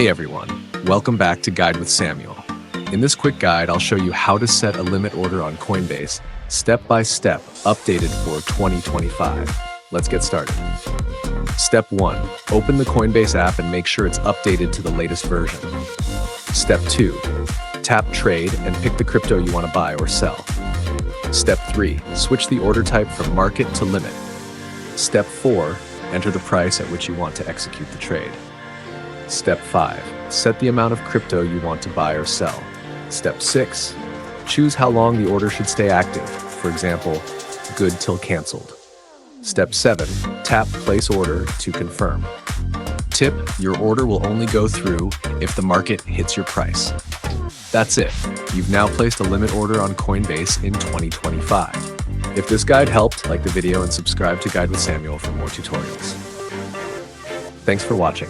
Hey everyone, welcome back to Guide with Samuel. In this quick guide, I'll show you how to set a limit order on Coinbase, step by step, updated for 2025. Let's get started. Step 1. Open the Coinbase app and make sure it's updated to the latest version. Step 2. Tap Trade and pick the crypto you want to buy or sell. Step 3. Switch the order type from market to limit. Step 4. Enter the price at which you want to execute the trade. Step 5. Set the amount of crypto you want to buy or sell. Step 6. Choose how long the order should stay active, for example, good till canceled. Step 7. Tap Place Order to confirm. Tip: your order will only go through if the market hits your price. That's it. You've now placed a limit order on Coinbase in 2025. If this guide helped, like the video and subscribe to Guide with Samuel for more tutorials. Thanks for watching.